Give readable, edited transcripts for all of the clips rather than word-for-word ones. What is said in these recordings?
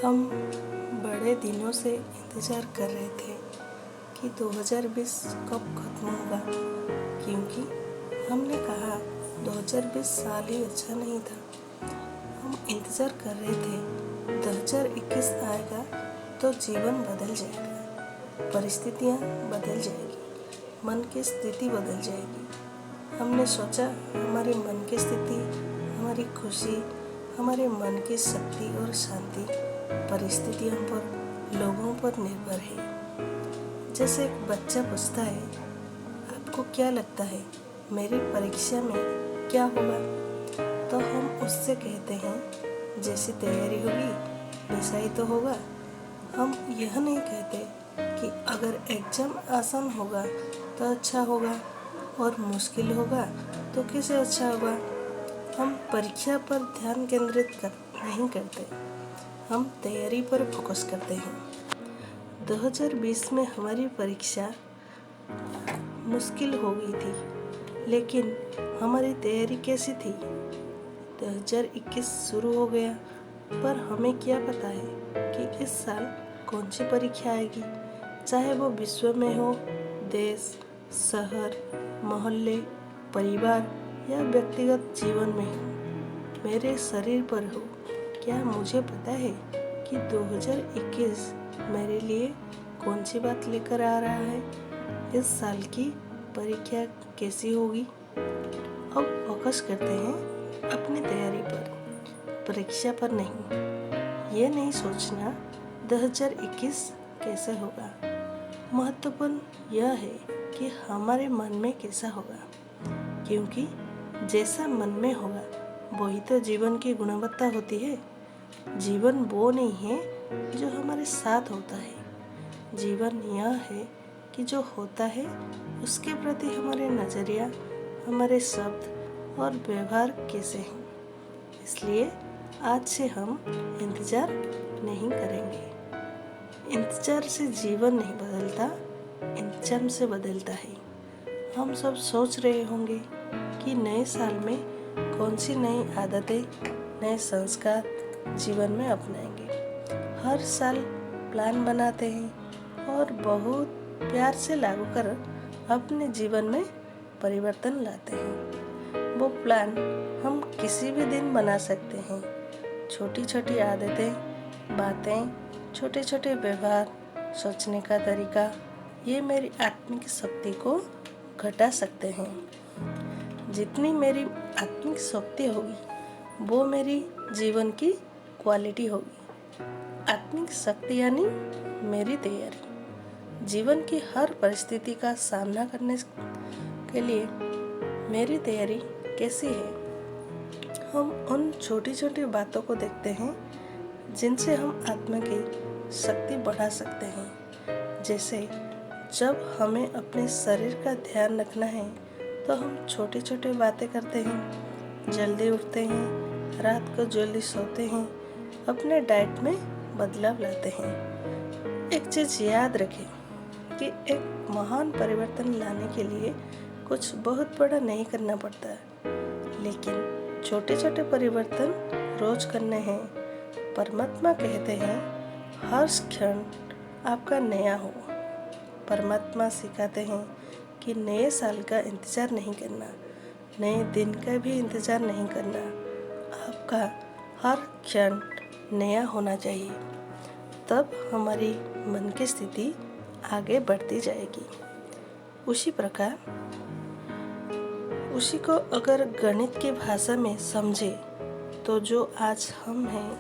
हम बड़े दिनों से इंतज़ार कर रहे थे कि 2020 कब ख़त्म होगा, क्योंकि हमने कहा 2020 साल ही अच्छा नहीं था। हम इंतज़ार कर रहे थे 2021 आएगा तो जीवन बदल जाएगा, परिस्थितियाँ बदल जाएगी, मन की स्थिति बदल जाएगी। हमने सोचा हमारे मन की स्थिति, हमारी खुशी, हमारे मन की शक्ति और शांति परिस्थितियों पर, लोगों पर निर्भर है। जैसे एक बच्चा पूछता है, आपको क्या लगता है मेरी परीक्षा में क्या होगा? तो हम उससे कहते हैं, जैसी तैयारी होगी वैसा ही तो होगा। हम यह नहीं कहते कि अगर एग्ज़ाम आसान होगा तो अच्छा होगा और मुश्किल होगा तो कैसे अच्छा होगा। हम परीक्षा पर ध्यान केंद्रित नहीं करते, हम तैयारी पर फोकस करते हैं। 2020 में हमारी परीक्षा मुश्किल हो गई थी, लेकिन हमारी तैयारी कैसी थी? 2021 शुरू हो गया, पर हमें क्या पता है कि इस साल कौन सी परीक्षा आएगी, चाहे वो विश्व में हो, देश, शहर, मोहल्ले, परिवार या व्यक्तिगत जीवन में हो, मेरे शरीर पर हो। क्या मुझे पता है कि 2021 मेरे लिए कौन सी बात लेकर आ रहा है? इस साल की परीक्षा कैसी होगी? अब फोकस करते हैं अपनी तैयारी पर, परीक्षा पर नहीं। ये नहीं सोचना 2021 कैसे होगा। महत्वपूर्ण यह है कि हमारे मन में कैसा होगा, क्योंकि जैसा मन में होगा वही तो जीवन की गुणवत्ता होती है। जीवन वो नहीं है जो हमारे साथ होता है, जीवन यह है कि जो होता है उसके प्रति हमारे नज़रिया, हमारे शब्द और व्यवहार कैसे हैं। इसलिए आज से हम इंतज़ार नहीं करेंगे। इंतज़ार से जीवन नहीं बदलता, इंतजाम से बदलता है। हम सब सोच रहे होंगे कि नए साल में कौन सी नई आदतें, नए संस्कार जीवन में अपनाएंगे। हर साल प्लान बनाते हैं और बहुत प्यार से लागू कर अपने जीवन में परिवर्तन लाते हैं। वो प्लान हम किसी भी दिन बना सकते हैं। छोटी छोटी आदतें, बातें, छोटे छोटे व्यवहार, सोचने का तरीका, ये मेरी आत्मिक शक्ति को घटा सकते हैं। जितनी मेरी आत्मिक शक्ति होगी वो मेरी जीवन की क्वालिटी होगी। आत्मिक शक्ति यानी मेरी तैयारी। जीवन की हर परिस्थिति का सामना करने के लिए मेरी तैयारी कैसी है? हम उन छोटी छोटी बातों को देखते हैं जिनसे हम आत्मा की शक्ति बढ़ा सकते हैं। जैसे जब हमें अपने शरीर का ध्यान रखना है तो हम छोटी छोटी बातें करते हैं, जल्दी उठते हैं, रात को जल्दी सोते हैं, अपने डाइट में बदलाव लाते हैं। एक चीज़ याद रखें कि एक महान परिवर्तन लाने के लिए कुछ बहुत बड़ा नहीं करना पड़ता है, लेकिन छोटे छोटे परिवर्तन रोज करने हैं। परमात्मा कहते हैं, हर क्षण आपका नया हो। परमात्मा सिखाते हैं कि नए साल का इंतज़ार नहीं करना, नए दिन का भी इंतज़ार नहीं करना। आपका हर क्षण नया होना चाहिए, तब हमारी मन की स्थिति आगे बढ़ती जाएगी। उसी प्रकार उसी को अगर गणित की भाषा में समझे तो जो आज हम हैं,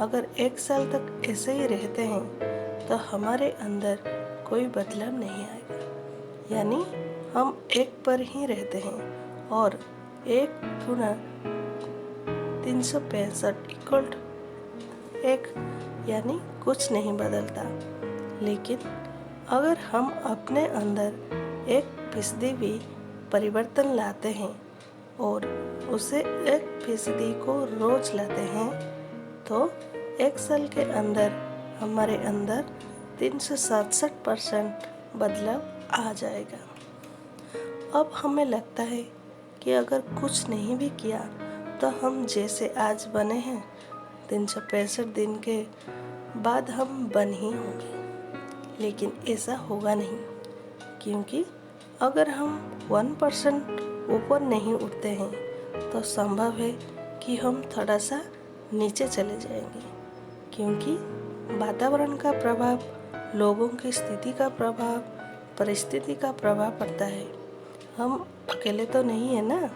अगर एक साल तक ऐसे ही रहते हैं तो हमारे अंदर कोई बदलाव नहीं आएगा। यानी हम एक पर ही रहते हैं और 1 गुना 365 इक्वल 1, यानी कुछ नहीं बदलता। लेकिन अगर हम अपने अंदर 1% भी परिवर्तन लाते हैं और उसे 1% को रोज लाते हैं तो 1 साल के अंदर हमारे अंदर 367% बदलाव आ जाएगा। अब हमें लगता है कि अगर कुछ नहीं भी किया तो हम जैसे आज बने हैं 365 दिन के बाद हम बन ही होंगे, लेकिन ऐसा होगा नहीं, क्योंकि अगर हम 1% ऊपर नहीं उठते हैं तो संभव है कि हम थोड़ा सा नीचे चले जाएंगे, क्योंकि वातावरण का प्रभाव, लोगों की स्थिति का प्रभाव, परिस्थिति का प्रभाव पड़ता है। हम अकेले तो नहीं है ना।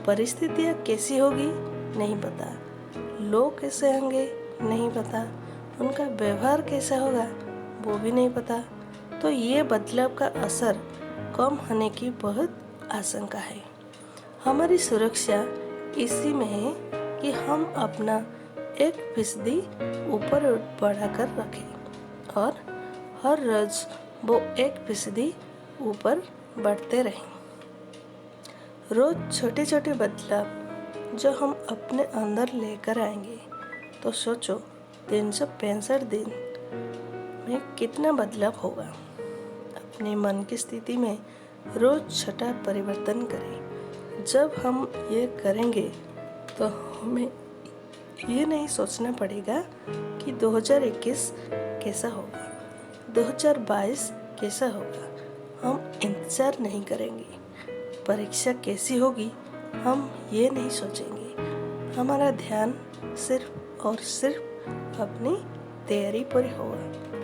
परिस्थितियाँ कैसी होगी नहीं पता, लोग कैसे होंगे नहीं पता, उनका व्यवहार कैसा होगा वो भी नहीं पता। तो ये बदलाव का असर कम होने की बहुत आशंका है। हमारी सुरक्षा इसी में है कि हम अपना 1% ऊपर बढ़ाकर रखें और हर रोज वो 1% ऊपर बढ़ते रहें। रोज छोटे छोटे बदलाव जो हम अपने अंदर लेकर आएंगे, तो सोचो 365 दिन में कितना बदलाव होगा। अपने मन की स्थिति में रोज छोटा परिवर्तन करें। जब हम ये करेंगे तो हमें ये नहीं सोचना पड़ेगा कि 2021 कैसा होगा, 2022 कैसा होगा। हम इंतज़ार नहीं करेंगे परीक्षा कैसी होगी, हम ये नहीं सोचेंगे। हमारा ध्यान सिर्फ और सिर्फ अपनी तैयारी पर होगा।